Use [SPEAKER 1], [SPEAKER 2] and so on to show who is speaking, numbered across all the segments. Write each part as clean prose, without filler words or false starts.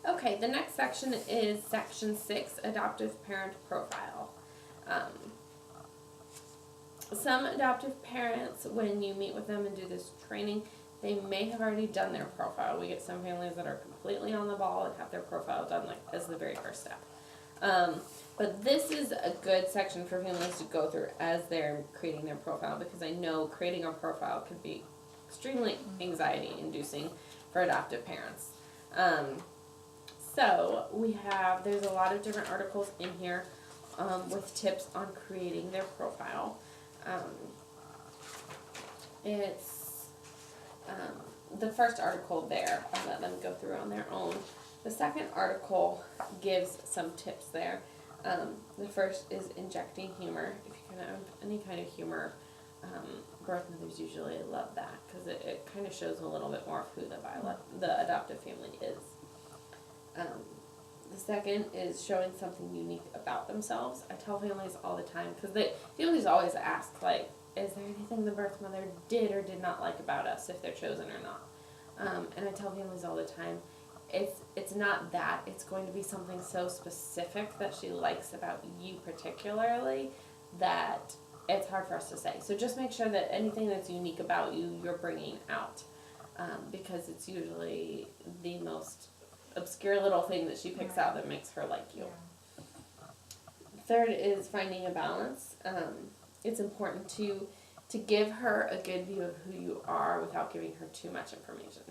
[SPEAKER 1] Okay, the next section is section 6, adoptive parent profile. Some adoptive parents, when you meet with them and do this training, they may have already done their profile. We get some families that are completely on the ball and have their profile done like as the very first step. But this is a good section for families to go through as they're creating their profile, because I know creating a profile can be extremely anxiety inducing for adoptive parents. So there's a lot of different articles in here with tips on creating their profile. It's the first article there. I'll let them go through on their own. The second article gives some tips there. The first is injecting humor. If you can have any kind of humor, birth mothers usually love that, because it kind of shows a little bit more of who the adoptive family is. The second is showing something unique about themselves. I tell families all the time, because families always ask, like, is there anything the birth mother did or did not like about us, if they're chosen or not? And I tell families all the time, it's not that. It's going to be something so specific that she likes about you particularly that it's hard for us to say. So just make sure that anything that's unique about you, you're bringing out, because it's usually the most obscure little thing that she picks out that makes her like you. Third is finding a balance. It's important to give her a good view of who you are without giving her too much information.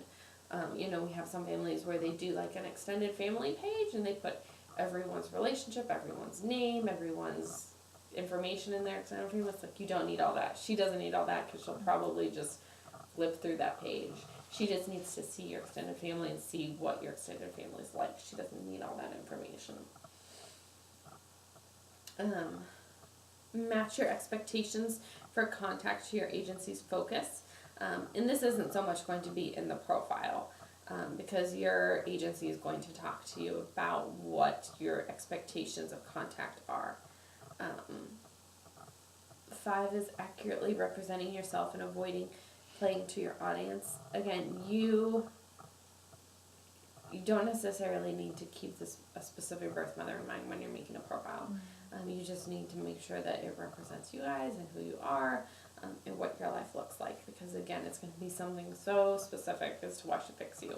[SPEAKER 1] We have some families where they do like an extended family page and they put everyone's relationship, everyone's name, everyone's information in their extended family. It's like, you don't need all that. She doesn't need all that, because she'll probably just flip through that page. She just needs to see your extended family and see what your extended family is like. She doesn't need all that information. Match your expectations for contact to your agency's focus. And this isn't so much going to be in the profile, because your agency is going to talk to you about what your expectations of contact are. 5 is accurately representing yourself and avoiding playing to your audience. Again, you don't necessarily need to keep a specific birth mother in mind when you're making a profile. You just need to make sure that it represents you guys and who you are, and what your life looks like, because again, it's going to be something so specific as to why she picks you.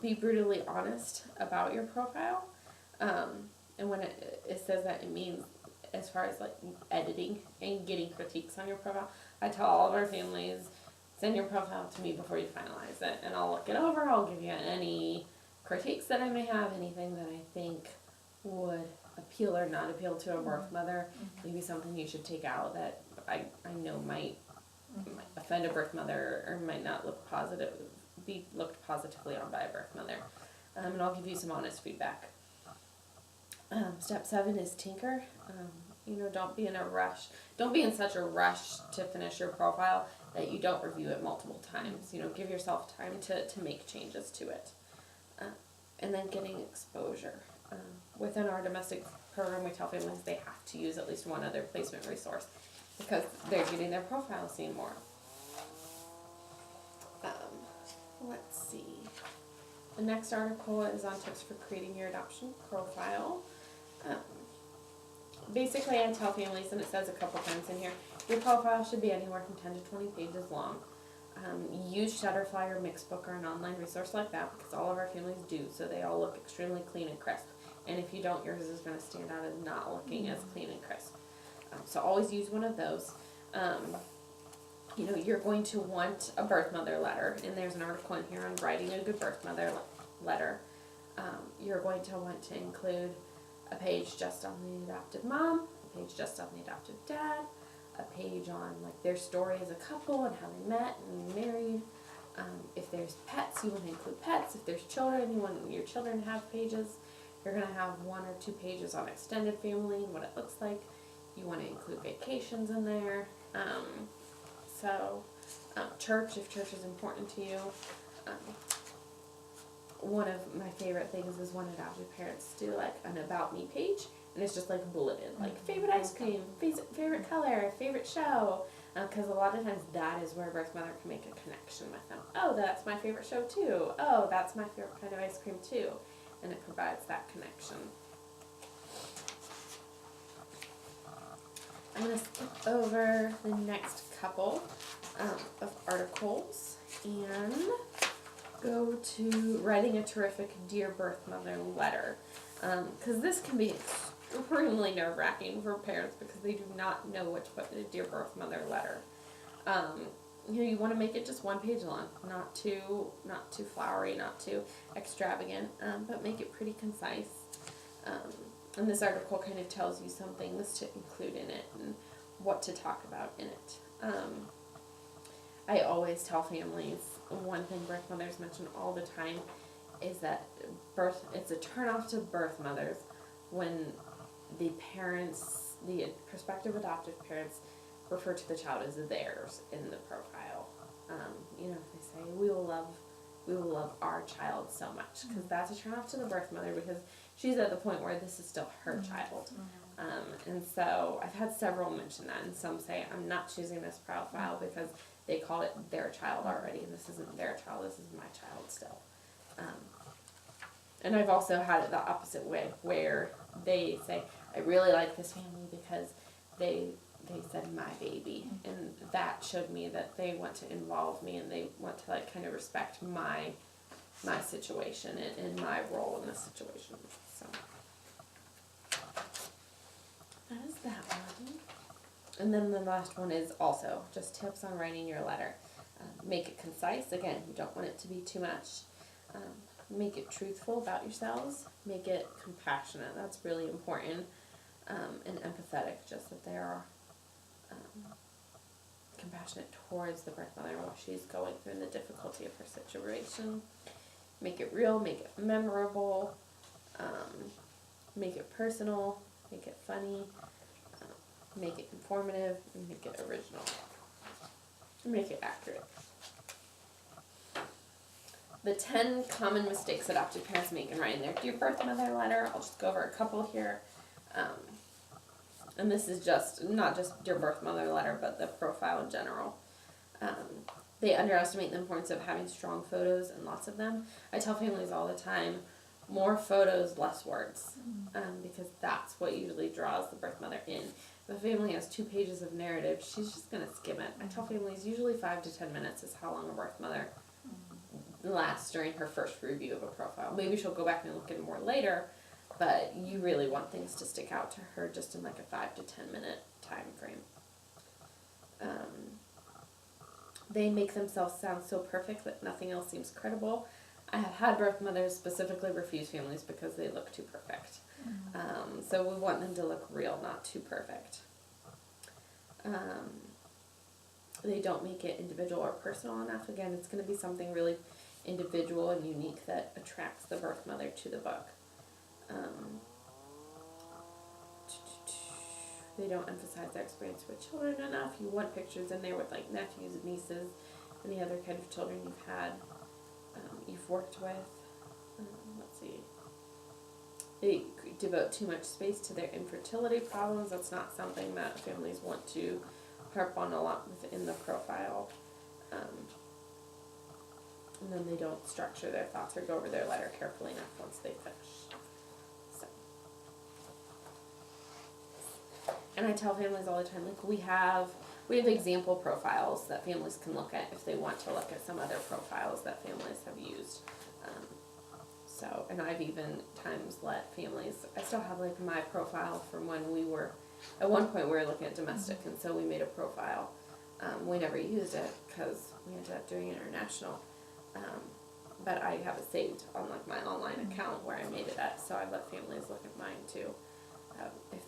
[SPEAKER 1] Be brutally honest about your profile, and when it says that, it means as far as like editing and getting critiques on your profile. I tell all of our families, send your profile to me before you finalize it, and I'll look it over. I'll give you any critiques that I may have, anything that I think would appeal or not appeal to a birth mother, maybe something you should take out that I know might offend a birth mother or might not be looked positively on by a birth mother. And I'll give you some honest feedback. Step 7 is tinker. Don't be in a rush. Don't be in such a rush to finish your profile that you don't review it multiple times. Give yourself time to make changes to it. And then getting exposure. Within our domestic program, we tell families they have to use at least one other placement resource, because they're getting their profile seen more. Let's see. The next article is on tips for creating your adoption profile. Basically, I tell families, and it says a couple times in here, your profile should be anywhere from 10 to 20 pages long. Use Shutterfly or Mixbook or an online resource like that, because all of our families do, so they all look extremely clean and crisp. And if you don't, yours is going to stand out as not looking as clean and crisp. So always use one of those. You're going to want a birth mother letter, and there's an article in here on writing a good birth mother letter. You're going to want to include a page just on the adoptive mom, a page just on the adoptive dad, a page on like their story as a couple and how they met and married. If there's pets, you want to include pets. If there's children, you want your children to have pages. You're going to have 1 or 2 pages on extended family and what it looks like. You want to include vacations in there. Church, if church is important to you. One of my favorite things is when adoptive parents do like an about me page, and it's just like bulleted, like favorite ice cream, favorite color, favorite show, Because a lot of times that is where birth mother can make a connection with them. Oh, that's my favorite show too. Oh, that's my favorite kind of ice cream too. And it provides that connection. I'm going to skip over the next couple of articles and go to writing a terrific Dear Birth Mother letter. Because this can be extremely nerve-wracking for parents because they do not know what to put in a Dear Birth Mother letter. You want to make it just one page long, not too flowery, not too extravagant, but make it pretty concise. And this article kind of tells you some things to include in it and what to talk about in it. I always tell families, one thing birth mothers mention all the time is that it's a turnoff to birth mothers when the parents, the prospective adoptive parents, refer to the child as theirs in the profile. If they say, we will love our child so much, because that's a turnoff to the birth mother because she's at the point where this is still her child. And so I've had several mention that, and some say, I'm not choosing this profile because they called it their child already, and this isn't their child, this is my child still. And I've also had it the opposite way, where they say, I really like this family because they said my baby, and that showed me that they want to involve me and they want to kind of respect my situation and my role in this situation. So that is that one. And then the last one is also just tips on writing your letter. Make it concise. Again, you don't want it to be too much. Make it truthful about yourselves. Make it compassionate. That's really important. And empathetic, just that they are compassionate towards the birth mother while she's going through the difficulty of her situation. Make it real, make it memorable, make it personal, make it funny, make it informative, and make it original. Make it accurate. The 10 common mistakes adoptive parents make in writing their Dear Birth Mother letter. I'll just go over a couple here. And this is not just Dear Birth Mother letter, but the profile in general. They underestimate the importance of having strong photos and lots of them. I tell families all the time, more photos, less words, because that's what usually draws the birth mother in. If a family has 2 pages of narrative, she's just going to skim it. I tell families usually 5 to 10 minutes is how long a birth mother lasts during her first review of a profile. Maybe she'll go back and look at it more later, but you really want things to stick out to her just in like a 5 to 10 minute time frame. They make themselves sound so perfect that nothing else seems credible. I have had birth mothers specifically refuse families because they look too perfect. So we want them to look real, not too perfect. They don't make it individual or personal enough. Again, it's going to be something really individual and unique that attracts the birth mother to the book. They don't emphasize their experience with children enough. You want pictures in there with like nephews, nieces, any other kind of children you've had, you've worked with. Let's see. They devote too much space to their infertility problems. That's not something that families want to harp on a lot within the profile. And then they don't structure their thoughts or go over their letter carefully enough once they finish. So. And I tell families all the time, like we have example profiles that families can look at if they want to look at some other profiles that families have used. And I've even times let families, I still have like my profile from when we were, at one point we were looking at domestic, and so we made a profile. We never used it because we ended up doing international. But I have it saved on like my online account where I made it at, so I let families look at mine too, if